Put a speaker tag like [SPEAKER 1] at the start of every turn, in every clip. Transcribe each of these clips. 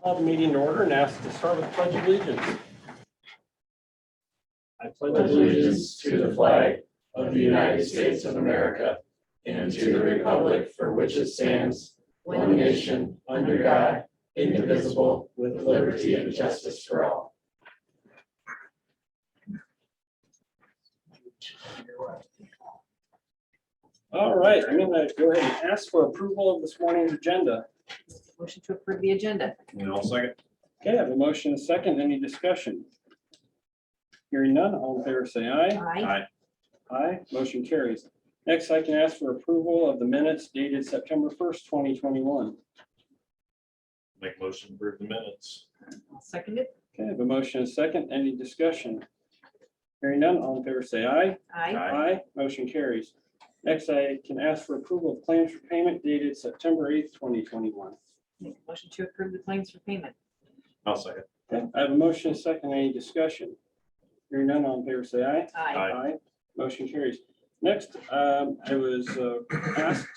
[SPEAKER 1] Call the meeting to order and ask to start with Pledge of Allegiance. I pledge
[SPEAKER 2] Allegiance to the flag of the United States of America and to the republic for which it stands, one nation, under God, indivisible, with liberty and justice for all.
[SPEAKER 1] All right, I'm going to go ahead and ask for approval of this morning's agenda.
[SPEAKER 3] Motion to approve the agenda.
[SPEAKER 4] And I'll second.
[SPEAKER 1] Okay, I have a motion and a second. Any discussion? Hearing none, all in favor say aye.
[SPEAKER 3] Aye.
[SPEAKER 1] Aye, motion carries. Next, I can ask for approval of the minutes dated September 1st, 2021.
[SPEAKER 4] Make motion to approve the minutes.
[SPEAKER 3] I'll second it.
[SPEAKER 1] Okay, I have a motion and a second. Any discussion? Hearing none, all in favor say aye.
[SPEAKER 3] Aye.
[SPEAKER 1] Aye, motion carries. Next, I can ask for approval of claims for payment dated September 8th, 2021.
[SPEAKER 3] Make a motion to approve the claims for payment.
[SPEAKER 4] I'll second.
[SPEAKER 1] Okay, I have a motion and a second. Any discussion? Hearing none, all in favor say aye.
[SPEAKER 3] Aye.
[SPEAKER 1] Motion carries. Next, I was asked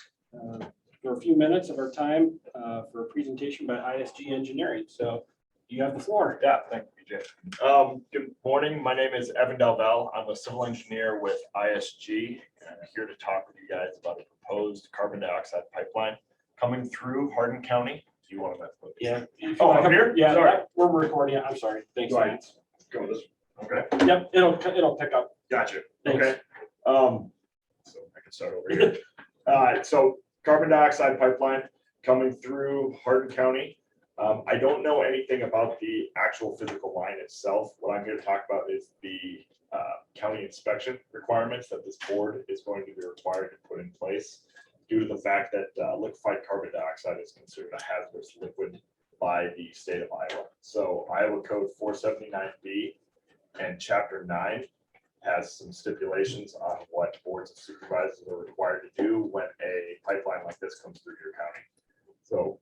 [SPEAKER 1] for a few minutes of our time for a presentation by ISG Engineering. So you have the floor.
[SPEAKER 5] Yeah, thank you, BJ. Good morning. My name is Evan Delvell. I'm a civil engineer with ISG, and I'm here to talk with you guys about a proposed carbon dioxide pipeline coming through Hardin County. Do you want to?
[SPEAKER 1] Yeah.
[SPEAKER 5] Oh, I'm here?
[SPEAKER 1] Yeah,
[SPEAKER 5] Sorry.
[SPEAKER 1] we're recording it. I'm sorry. Thanks,
[SPEAKER 5] Right.
[SPEAKER 1] Lance.
[SPEAKER 5] Go with this. Okay,
[SPEAKER 1] Yep, it'll pick up.
[SPEAKER 5] gotcha.
[SPEAKER 1] Thanks.
[SPEAKER 5] Okay. So I can start over here. So carbon dioxide pipeline coming through Hardin County. I don't know anything about the actual physical line itself. What I'm here to talk about is the county inspection requirements that this board is going to be required to put in place due to the fact that liquefied carbon dioxide is considered a hazardous liquid by the state of Iowa. So Iowa Code 479B and Chapter 9 has some stipulations on what boards of supervisors are required to do when a pipeline like this comes through your county. So,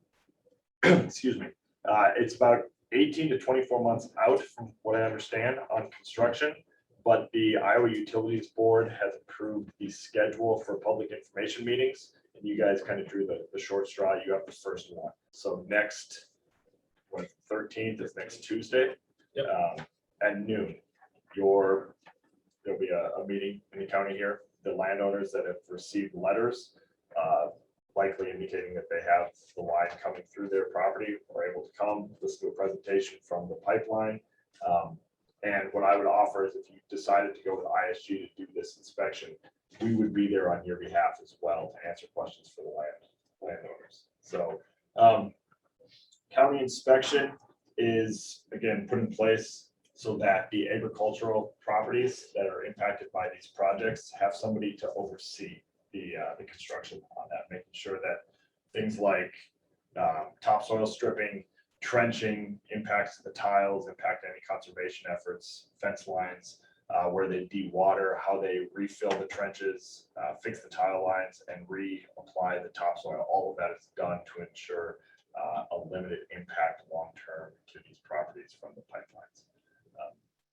[SPEAKER 5] excuse me, it's about 18 to 24 months out from what I understand on construction, but the Iowa Utilities Board has approved the schedule for public information meetings, and you guys kind of drew the short straw. You have the first one. So next, what, 13th is next Tuesday at noon. There'll be a meeting in the county here. The landowners that have received letters likely indicating that they have the line coming through their property are able to come, listen to a presentation from the pipeline. And what I would offer is if you decided to go with ISG to do this inspection, we would be there on your behalf as well to answer questions for the landowners. So county inspection is, again, put in place so that the agricultural properties that are impacted by these projects have somebody to oversee the construction on that, making sure that things like topsoil stripping, trenching impacts the tiles, impact any conservation efforts, fence lines, where they dewater, how they refill the trenches, fix the tile lines, and reapply the topsoil. All of that is done to ensure a limited impact long-term to these properties from the pipelines.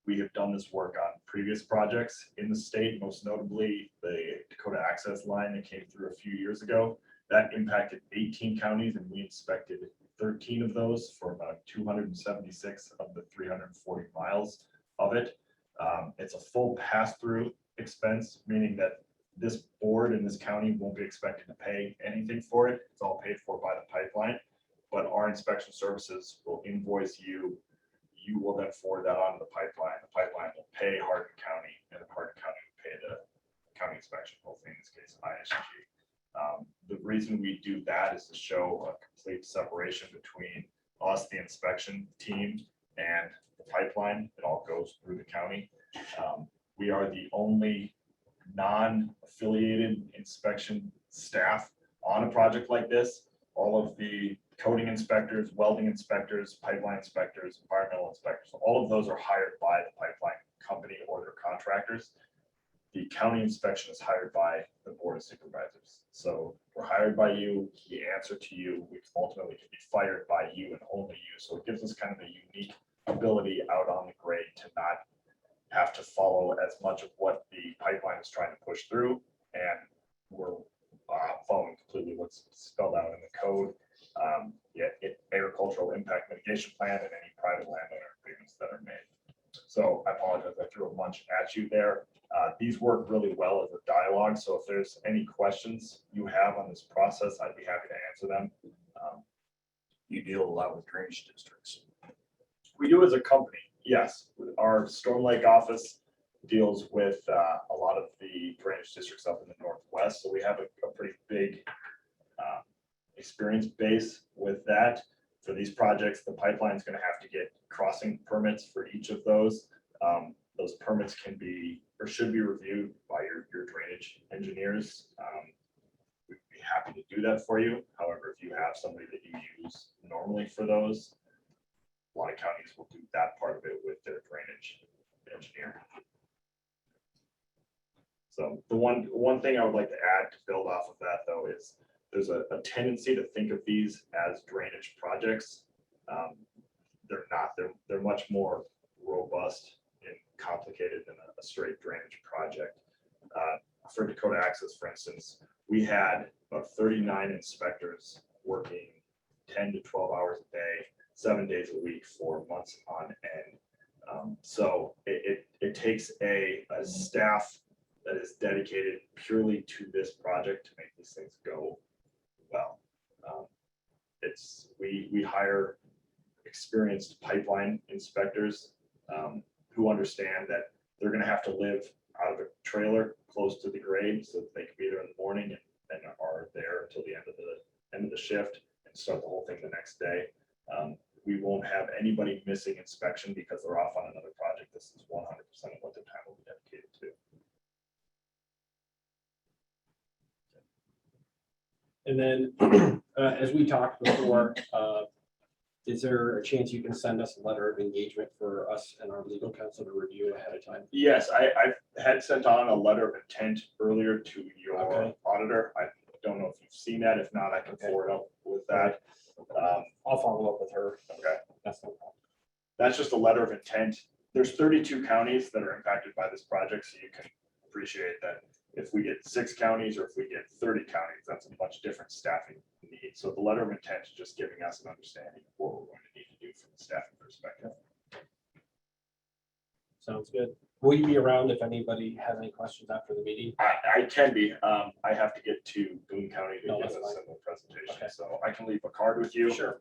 [SPEAKER 5] We have done this work on previous projects in the state, most notably the Dakota Access Line that came through a few years ago. That impacted 18 counties, and we inspected 13 of those for about 276 of the 340 miles of it. It's a full pass-through expense, meaning that this board in this county won't be expected to pay anything for it. It's all paid for by the pipeline, but our inspection services will invoice you. You will then forward that on to the pipeline. The pipeline will pay Hardin County, and the Hardin County will pay the county inspection, hopefully in this case, ISG. The reason we do that is to show a complete separation between us, the inspection team, and the pipeline. It all goes through the county. We are the only non-affiliated inspection staff on a project like this. All of the coating inspectors, welding inspectors, pipeline inspectors, environmental inspectors, all of those are hired by the pipeline company or their contractors. The county inspection is hired by the board of supervisors. So we're hired by you, we answer to you, we ultimately can be fired by you and only you. So it gives us kind of a unique ability out on the grade to not have to follow as much of what the pipeline is trying to push through. And we're following completely what's spelled out in the code. Agriculture agricultural impact mitigation plan and any private landowner agreements that are made. So I apologize, I threw a bunch at you there. These work really well as a dialogue, so if there's any questions you have on this process, I'd be happy to answer them.
[SPEAKER 4] You deal a lot with drainage districts.
[SPEAKER 5] We do as a company, yes. Our Storm Lake office deals with a lot of the drainage districts up in the Northwest, so we have a pretty big experience base with that. For these projects, the pipeline is going to have to get crossing permits for each of those. Those permits can be or should be reviewed by your drainage engineers. We'd be happy to do that for you. However, if you have somebody that you use normally for those, a lot of counties will do that part of it with their drainage engineer. So the one thing I would like to add to build off of that, though, is there's a tendency to think of these as drainage projects. They're not. They're much more robust and complicated than a straight drainage project. For Dakota Access, for instance, we had about 39 inspectors working 10 to 12 hours a day, 7 days a week for months on end. So it takes a staff that is dedicated purely to this project to make these things go well. We hire experienced pipeline inspectors who understand that they're going to have to live out of a trailer close to the grade so that they can be there in the morning and are there until the end of the shift and start the whole thing the next day. We won't have anybody missing inspection because they're off on another project. This is 100% of what their time will be dedicated to.
[SPEAKER 1] And then, as we talked before, is there a chance you can send us a letter of engagement for us and our legal counsel to review ahead of time?
[SPEAKER 5] Yes, I had sent on a letter of intent earlier to your
[SPEAKER 1] Okay.
[SPEAKER 5] auditor. I don't know if you've seen that. If not, I can
[SPEAKER 1] Okay.
[SPEAKER 5] forward up with that.
[SPEAKER 1] I'll follow up with her.
[SPEAKER 5] Okay.
[SPEAKER 1] That's no problem.
[SPEAKER 5] That's just a letter of intent. There's 32 counties that are impacted by this project, so you can appreciate that if we get 6 counties or if we get 30 counties, that's a much different staffing need. So the letter of intent is just giving us an understanding of what we're going to need to do from a staffing perspective.
[SPEAKER 1] Sounds good. Will you be around if anybody has any questions after the meeting?
[SPEAKER 5] I can be. I have to get to Boone County to
[SPEAKER 1] No,
[SPEAKER 5] give
[SPEAKER 1] that's
[SPEAKER 5] a
[SPEAKER 1] fine.
[SPEAKER 5] similar presentation,
[SPEAKER 1] Okay.
[SPEAKER 5] so I can leave a card with you.
[SPEAKER 1] Sure.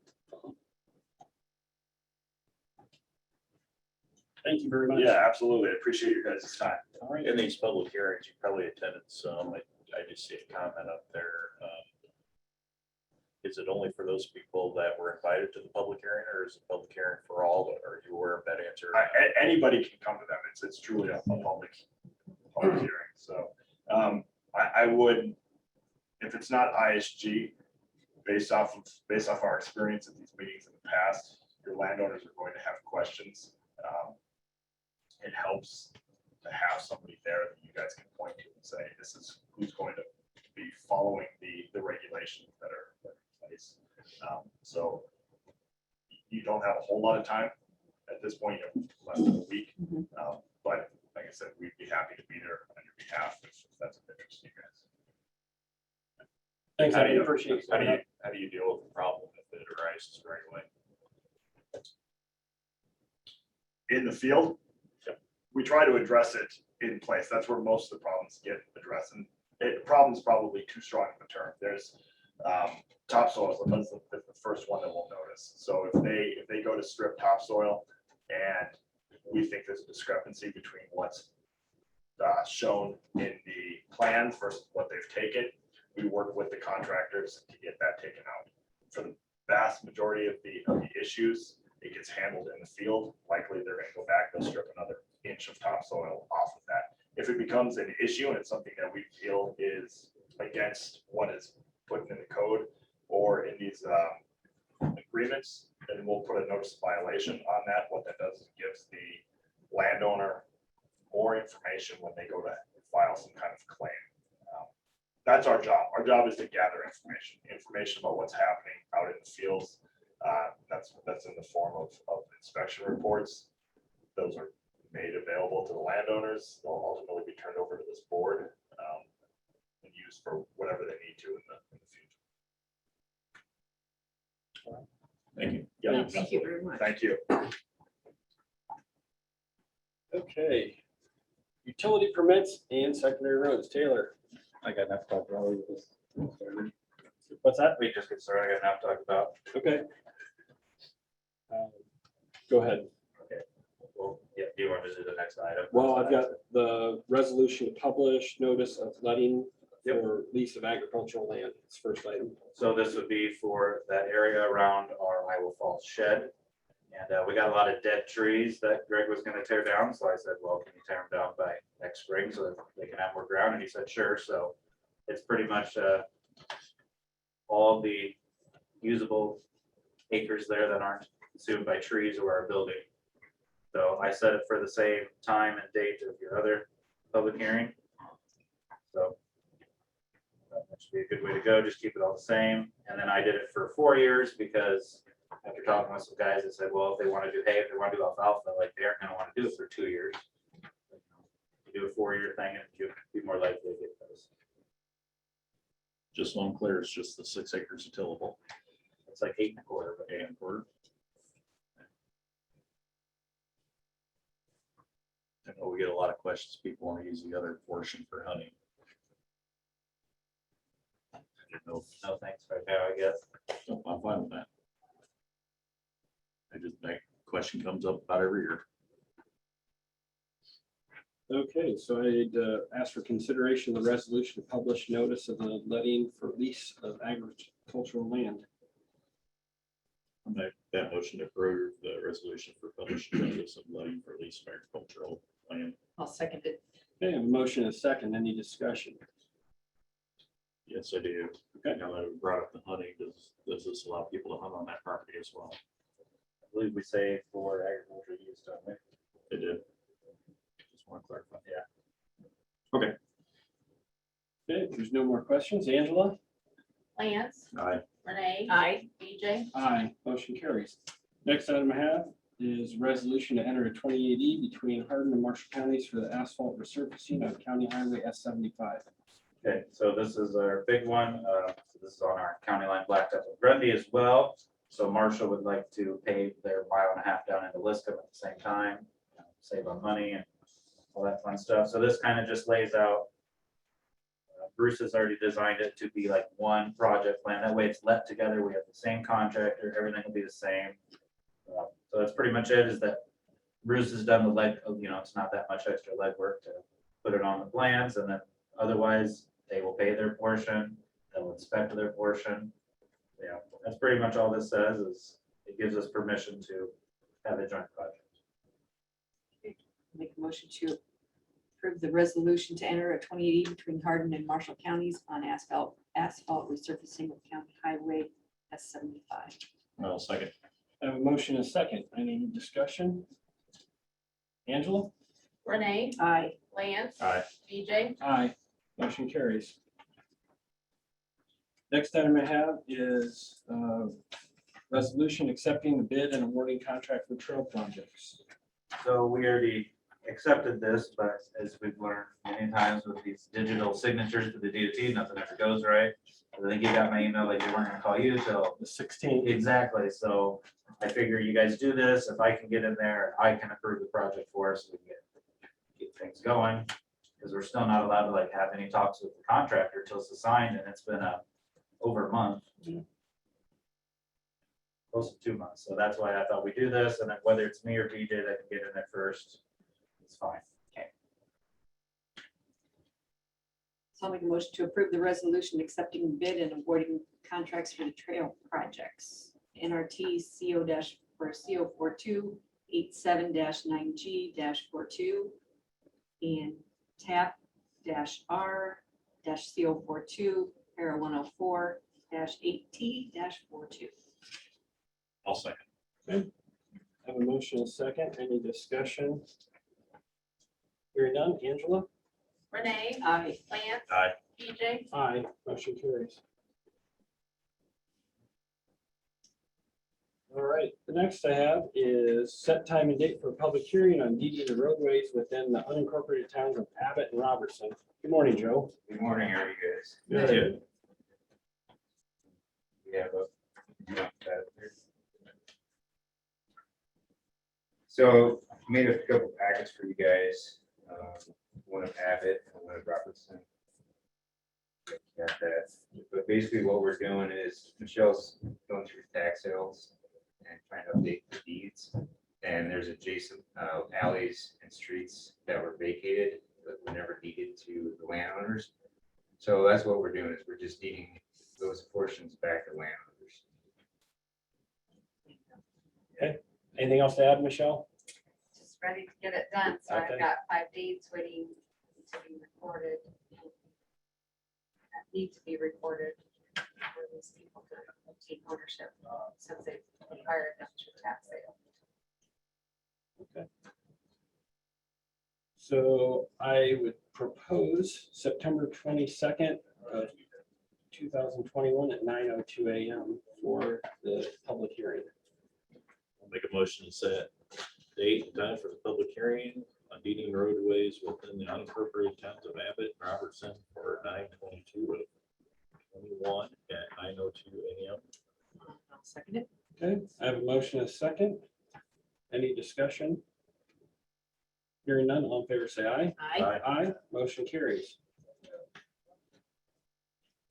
[SPEAKER 1] Thank you very much.
[SPEAKER 5] Yeah, absolutely. I appreciate your guys' time.
[SPEAKER 1] All right.
[SPEAKER 4] In these public hearings, you probably attended some. I just see a comment up there. Is it only for those people that were invited to the public hearing, or is it public hearing for all? Are you aware of that answer?
[SPEAKER 5] Anybody can come to them. It's truly a public hearing. So I would, if it's not ISG, based off our experience at these meetings in the past, your landowners are going to have questions. It helps to have somebody there that you guys can point to and say, this is who's going to be following the regulations that are in place. So you don't have a whole lot of time at this point, you have less than a week. But like I said, we'd be happy to be there on your behalf if that's of interest to you guys.
[SPEAKER 1] Thanks,
[SPEAKER 4] How
[SPEAKER 1] I
[SPEAKER 4] do you-
[SPEAKER 1] appreciate
[SPEAKER 4] How do
[SPEAKER 1] it.
[SPEAKER 4] you deal with the problem if it arises right away?
[SPEAKER 5] In the field, we try to address it in place. That's where most of the problems get addressed. And problem's probably too strong of a term. There's topsoil, that's the first one that we'll notice. So if they go to strip topsoil and we think there's a discrepancy between what's shown in the plans versus what they've taken, we work with the contractors to get that taken out. For the vast majority of the issues, it gets handled in the field. Likely they're going to go back, they'll strip another inch of topsoil off of that. If it becomes an issue and it's something that we feel is against what is put in the code or in these agreements, then we'll put a notice of violation on that. What that does is it gives the landowner more information when they go to file some kind of claim. That's our job. Our job is to gather information about what's happening out in the fields. That's in the form of inspection reports. Those are made available to the landowners. They'll ultimately be turned over to this board and used for whatever they need to in the future.
[SPEAKER 2] Thank you.
[SPEAKER 5] Yeah,
[SPEAKER 3] Thank you very much.
[SPEAKER 5] thank you.
[SPEAKER 1] Okay. Utility permits and secondary roads. Taylor,
[SPEAKER 4] I got enough to talk about.
[SPEAKER 1] what's that?
[SPEAKER 4] We just get started. I got enough to talk about.
[SPEAKER 1] Okay. Go ahead.
[SPEAKER 4] Well, yeah, do you want to do the next item?
[SPEAKER 1] Well, I've got the resolution to publish notice of letting for lease of agricultural land. It's first item.
[SPEAKER 4] So this would be for that area around our Iowa Falls shed. And we got a lot of dead trees that Greg was gonna tear down, so I said, well, can you tear them down by next spring so that they can have more ground? And he said, sure, so it's pretty much all the usable acres there that aren't consumed by trees or our building. So I set it for the same time and date of your other public hearing. So that should be a good way to go, just keep it all the same. And then I did it for 4 years because after talking with some guys, they said, well, if they want to do hay, if they want to do alfalfa, like they aren't gonna want to do it for 2 years. You do a 4-year thing and you'd be more likely to get those.
[SPEAKER 2] Just so I'm clear, it's just the 6 acres of tillable.
[SPEAKER 4] It's like 8 1/4, but
[SPEAKER 2] 8 1/4. I know we get a lot of questions. People want to use the other portion for hunting. I didn't know.
[SPEAKER 4] no thanks right now, I guess.
[SPEAKER 2] No, I'm fine with that. That question comes up about every year.
[SPEAKER 1] Okay, so I'd ask for consideration of the resolution to publish notice of the letting for lease of agricultural land.
[SPEAKER 2] I make that motion to approve the resolution for publishing notice of letting for lease of agricultural land.
[SPEAKER 3] I'll second it.
[SPEAKER 1] Okay, I have a motion and a second. Any discussion?
[SPEAKER 2] Yes, I do.
[SPEAKER 1] Okay.
[SPEAKER 2] Now that we brought up the hunting, does this allow people to hunt on that property as well?
[SPEAKER 4] I believe we say for agriculture use, don't we?
[SPEAKER 2] It did. Just want to clarify.
[SPEAKER 4] Yeah.
[SPEAKER 1] Okay, if there's no more questions, Angela?
[SPEAKER 6] Lance,
[SPEAKER 2] Aye.
[SPEAKER 6] Renee,
[SPEAKER 3] Aye.
[SPEAKER 6] BJ,
[SPEAKER 1] Aye, motion carries. Next item I have is resolution to enter a 28E between Hardin and Marshall counties for the asphalt resurfacing on County Highway S75.
[SPEAKER 4] Okay, so this is our big one. So this is on our county line blacktop with Grundy as well. So Marshall would like to pave their 1.5 miles down into Liscum at the same time, save on money and all that fun stuff. So this kind of just lays out. Bruce has already designed it to be like one project plan. That way it's let together. We have the same contractor, everything will be the same. So that's pretty much it, is that Bruce has done the leg, it's not that much extra legwork to put it on the plans, and then otherwise they will pay their portion, they'll inspect their portion. Yeah, that's pretty much all this says, is it gives us permission to have a joint project.
[SPEAKER 3] Make a motion to approve the resolution to enter a 28E between Hardin and Marshall counties on asphalt resurfacing of County Highway S75.
[SPEAKER 2] Well, second.
[SPEAKER 1] I have a motion and a second. Any discussion? Angela?
[SPEAKER 6] Renee,
[SPEAKER 3] Aye.
[SPEAKER 6] Lance,
[SPEAKER 2] Aye.
[SPEAKER 6] BJ,
[SPEAKER 1] Aye, motion carries. Next item I have is resolution accepting the bid and awarding contract for trail projects.
[SPEAKER 4] So we already accepted this, but as we've learned many times with these digital signatures to the DOT, nothing ever goes right. I think you got my email, like they weren't gonna call you till
[SPEAKER 1] The 16th.
[SPEAKER 4] exactly. So I figure you guys do this. If I can get in there, I can approve the project for us. We can get things going. Because we're still not allowed to like have any talks with the contractor till it's signed, and it's been over a month. Close to 2 months. So that's why I thought we do this. And then whether it's me or DJ that can get in there first, it's fine.
[SPEAKER 3] So I'll make a motion to approve the resolution accepting the bid and awarding contracts for the trail projects. NRT CO-42 87-9G-42 and TAP-R-CO42 para 104-8T-42.
[SPEAKER 2] I'll second.
[SPEAKER 1] I have a motion and a second. Any discussion? Hearing none. Angela?
[SPEAKER 6] Renee,
[SPEAKER 3] Aye.
[SPEAKER 6] Lance,
[SPEAKER 2] Aye.
[SPEAKER 6] BJ,
[SPEAKER 1] Aye, motion carries. All right, the next I have is set time and date for a public hearing on DD the roadways within the unincorporated towns of Abbott and Robertson. Good morning, Joe.
[SPEAKER 4] Good morning, how are you guys?
[SPEAKER 1] Good.
[SPEAKER 4] We have a
[SPEAKER 7] So made a couple packets for you guys, one of Abbott and one of Robertson. Got that, but basically what we're doing is Michelle's going through tax sales and trying to update the deeds. And there's adjacent alleys and streets that were vacated, but were never deeded to the landowners. So that's what we're doing, is we're just deeding those portions back to landowners.
[SPEAKER 1] Anything else to add, Michelle?
[SPEAKER 8] Just ready to get it done, so
[SPEAKER 1] Okay.
[SPEAKER 8] I've got 5 deeds waiting to be recorded. That need to be recorded for these people to take ownership, since they've acquired them through tax sale.
[SPEAKER 1] So I would propose September 22nd, 2021 at 9:02 a.m. for the public hearing.
[SPEAKER 2] I'll make a motion to set date and time for the public hearing on deeding roadways within the unincorporated towns of Abbott and Robertson for 9/22/21 at 9:02 a.m.
[SPEAKER 3] I'll second it.
[SPEAKER 1] Okay, I have a motion and a second. Any discussion? Hearing none, all in favor say aye.
[SPEAKER 3] Aye.
[SPEAKER 1] Aye, motion carries.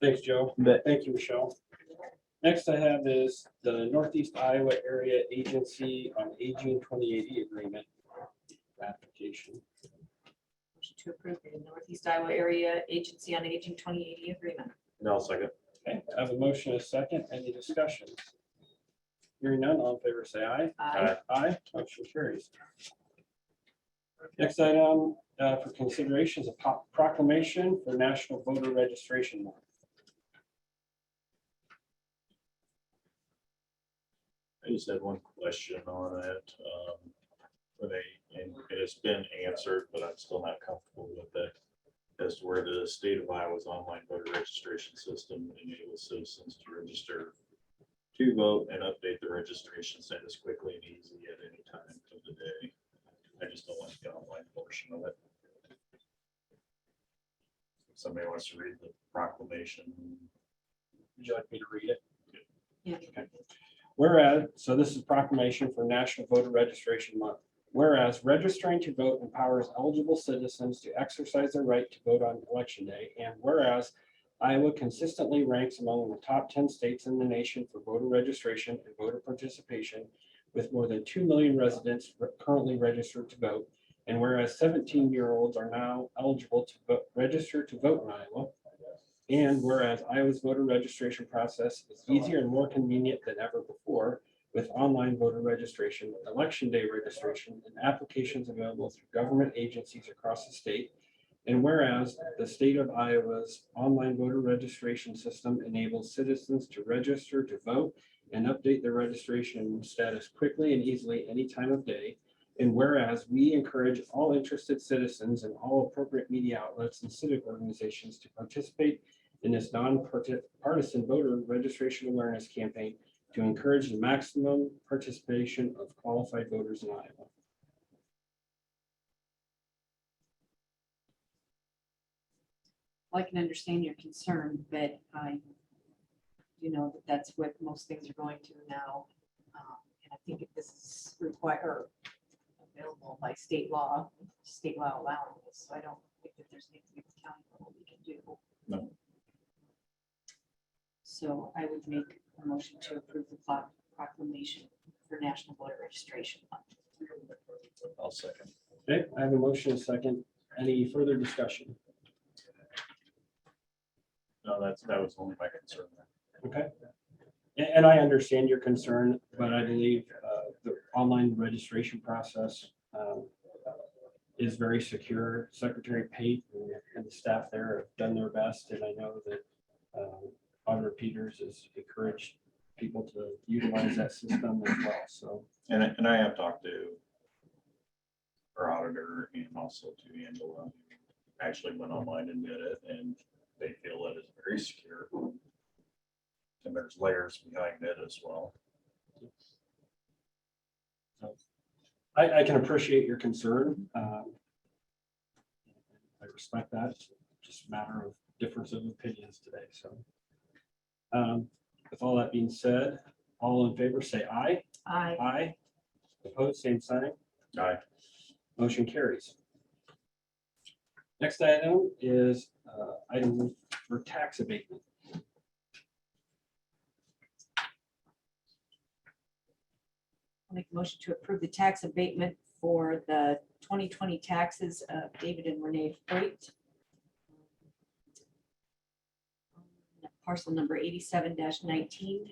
[SPEAKER 1] Thanks, Joe. Thank you, Michelle. Next I have is the Northeast Iowa Area Agency on Aging 2080 Agreement application.
[SPEAKER 3] Motion to approve the Northeast Iowa Area Agency on Aging 2080 agreement.
[SPEAKER 2] No, second.
[SPEAKER 1] Okay, I have a motion and a second. Any discussion? Hearing none, all in favor say aye.
[SPEAKER 3] Aye.
[SPEAKER 1] Aye, motion carries. Next item for consideration is a proclamation for National Voter Registration Month.
[SPEAKER 2] I just had one question on it. And it's been answered, but I'm still not comfortable with it. As to where the state of Iowa's online voter registration system enables citizens to register to vote and update the registration status quickly and easily at any time of the day. I just don't like the online portion of it. If somebody wants to read the proclamation.
[SPEAKER 1] Would you like me to read it?
[SPEAKER 3] Yeah.
[SPEAKER 1] Okay. Whereas, so this is proclamation for National Voter Registration Month. Whereas registering to vote empowers eligible citizens to exercise their right to vote on election day. And whereas Iowa consistently ranks among the top 10 states in the nation for voter registration and voter participation, with more than 2 million residents currently registered to vote. And whereas 17-year-olds are now eligible to register to vote in Iowa. And whereas Iowa's voter registration process is easier and more convenient than ever before, with online voter registration, election day registration, and applications available through government agencies across the state. And whereas the state of Iowa's online voter registration system enables citizens to register to vote and update their registration status quickly and easily any time of day. And whereas we encourage all interested citizens and all appropriate media outlets and civic organizations to participate in this nonpartisan voter registration awareness campaign to encourage the maximum participation of qualified voters in Iowa.
[SPEAKER 3] I can understand your concern, but I do know that that's what most things are going to now. And I think if this is required or available by state law allowing this, so I don't think that there's anything in the county what we can do.
[SPEAKER 2] No.
[SPEAKER 3] So I would make a motion to approve the proclamation for National Voter Registration Month.
[SPEAKER 2] I'll second.
[SPEAKER 1] Okay, I have a motion and a second. Any further discussion?
[SPEAKER 2] No, that was only my concern.
[SPEAKER 1] Okay. And I understand your concern, but I believe the online registration process is very secure. Secretary Pate and the staff there have done their best, and I know that Auditor Peters has encouraged people to utilize that system as well. So,
[SPEAKER 2] And I have talked to our auditor and also to Eldora. Actually went online and did it, and they feel that it's very secure. And there's layers behind it as well.
[SPEAKER 1] I can appreciate your concern. I respect that. It's just a matter of difference of opinions today. So, with all that being said, all in favor say aye.
[SPEAKER 3] Aye.
[SPEAKER 1] Aye. Opposed, same sign.
[SPEAKER 4] Aye.
[SPEAKER 1] Motion carries. Next item is item for tax abatement.
[SPEAKER 3] I'll make a motion to approve the tax abatement for the 2020 taxes of David and Renee Freight. Parcel number 87-19-07-152-019.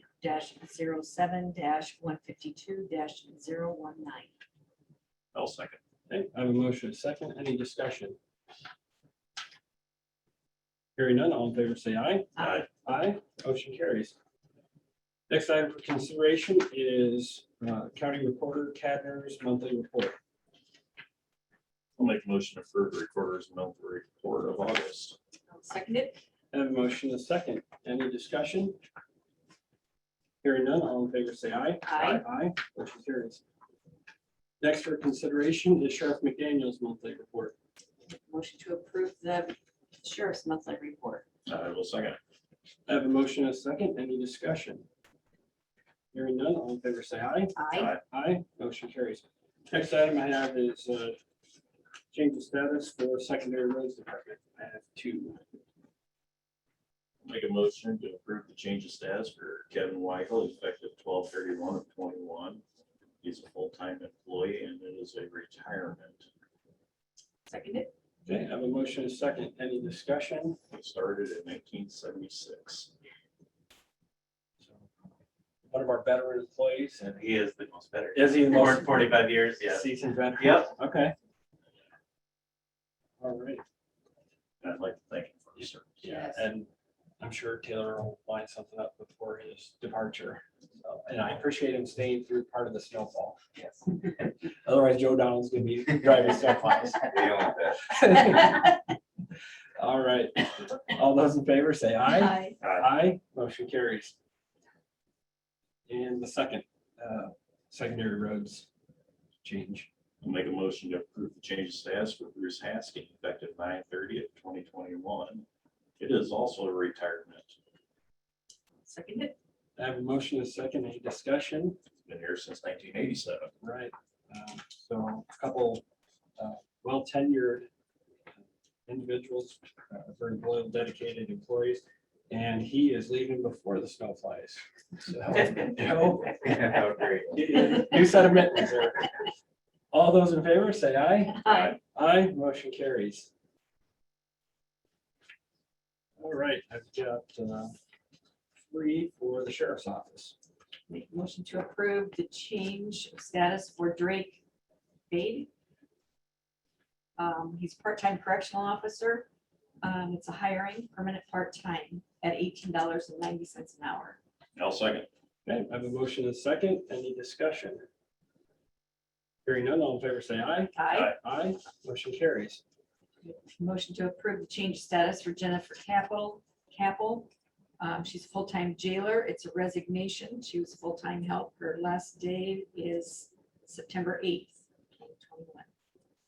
[SPEAKER 4] I'll second.
[SPEAKER 1] Okay, I have a motion and a second. Any discussion? Hearing none, all in favor say aye.
[SPEAKER 4] Aye.
[SPEAKER 1] Aye, motion carries. Next item for consideration is County Recorder Cadner's monthly report.
[SPEAKER 4] I'll make a motion to approve the recorder's monthly report of August.
[SPEAKER 3] Second it.
[SPEAKER 1] I have a motion and a second. Any discussion? Hearing none, all in favor say aye.
[SPEAKER 3] Aye.
[SPEAKER 1] Aye, motion carries. Next for consideration is Sheriff McDaniel's monthly report.
[SPEAKER 3] Motion to approve the sheriff's monthly report.
[SPEAKER 4] I will second.
[SPEAKER 1] I have a motion and a second. Any discussion? Hearing none, all in favor say aye.
[SPEAKER 3] Aye.
[SPEAKER 1] Aye, motion carries. Next item I have is change of status for secondary roads department. I have two.
[SPEAKER 4] Make a motion to approve the change of status for Kevin Weigel effective 12/31/21. He's a full-time employee and it is a retirement.
[SPEAKER 3] Second it.
[SPEAKER 1] Okay, I have a motion and a second. Any discussion?
[SPEAKER 4] He started in 1976.
[SPEAKER 1] One of our veteran employees.
[SPEAKER 4] And he is the most better.
[SPEAKER 1] Is he the
[SPEAKER 4] More
[SPEAKER 1] most
[SPEAKER 4] than 45 years, yeah.
[SPEAKER 1] seasoned veteran?
[SPEAKER 4] Yep.
[SPEAKER 1] Okay. All right.
[SPEAKER 4] I'd like to thank him for his service.
[SPEAKER 1] Yeah,
[SPEAKER 3] Yes.
[SPEAKER 1] and I'm sure Taylor will line something up before his departure. So, and I appreciate him staying through part of the snowfall.
[SPEAKER 3] Yes.
[SPEAKER 1] Otherwise, Joe Donald's gonna be driving snowplows.
[SPEAKER 7] We don't want that.
[SPEAKER 1] All right. All those in favor say aye.
[SPEAKER 3] Aye.
[SPEAKER 1] Aye, motion carries. And the second, secondary roads change.
[SPEAKER 4] I'll make a motion to approve the change of status for Bruce Haskell effective 9/30/2021. It is also a retirement.
[SPEAKER 3] Second it.
[SPEAKER 1] I have a motion and a second. Any discussion?
[SPEAKER 4] Been here since 1987.
[SPEAKER 1] Right. So a couple well tenured individuals, very loyal, dedicated employees, and he is leaving before the snow flies. So, you know,
[SPEAKER 7] Oh, great.
[SPEAKER 1] new set of mittens there. All those in favor say aye.
[SPEAKER 3] Aye.
[SPEAKER 1] Aye, motion carries. All right, I've got 3 for the sheriff's office.
[SPEAKER 3] Make a motion to approve the change of status for Drake Bade. He's a part-time correctional officer. It's a hiring, permanent part-time at $18.90 an hour.
[SPEAKER 4] I'll second.
[SPEAKER 1] Okay, I have a motion and a second. Any discussion? Hearing none, all in favor say aye.
[SPEAKER 3] Aye.
[SPEAKER 1] Aye, motion carries.
[SPEAKER 3] Motion to approve the change of status for Jennifer Capel. She's a full-time jailer. It's a resignation. She was full-time help. Her last day is September 8th, 2021.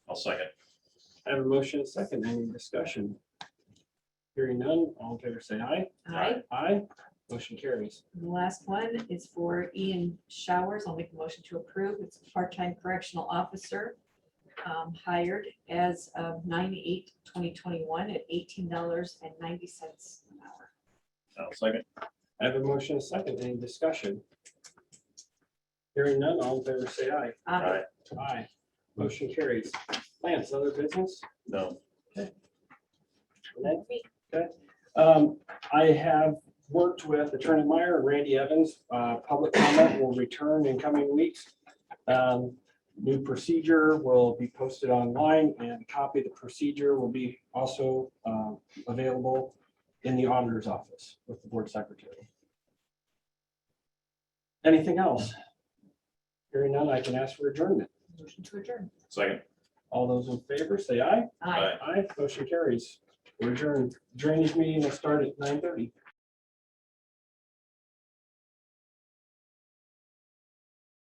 [SPEAKER 4] I'll second.
[SPEAKER 1] I have a motion and a second. Any discussion? Hearing none, all in favor say aye.
[SPEAKER 3] Aye.
[SPEAKER 1] Aye, motion carries.
[SPEAKER 3] And the last one is for Ian Showers. I'll make a motion to approve. It's a part-time correctional officer, hired as of 9/8/2021 at $18.90 an hour.
[SPEAKER 4] I'll second.
[SPEAKER 1] I have a motion and a second. Any discussion? Hearing none, all in favor say aye.
[SPEAKER 3] Aye.
[SPEAKER 1] Aye, motion carries. Lance, other business?
[SPEAKER 4] No.
[SPEAKER 1] Renee? Okay. I have worked with Attorney Meyer and Randy Evans. Public comment will return in coming weeks. New procedure will be posted online, and a copy of the procedure will be also available in the auditor's office with the board secretary. Anything else? Hearing none, I can ask for adjournment.
[SPEAKER 3] Motion to adjourn.
[SPEAKER 4] Second.
[SPEAKER 1] All those in favor, say aye.
[SPEAKER 3] Aye.
[SPEAKER 1] Aye, motion carries. We're adjourned. Drainage meeting will start at 9:30.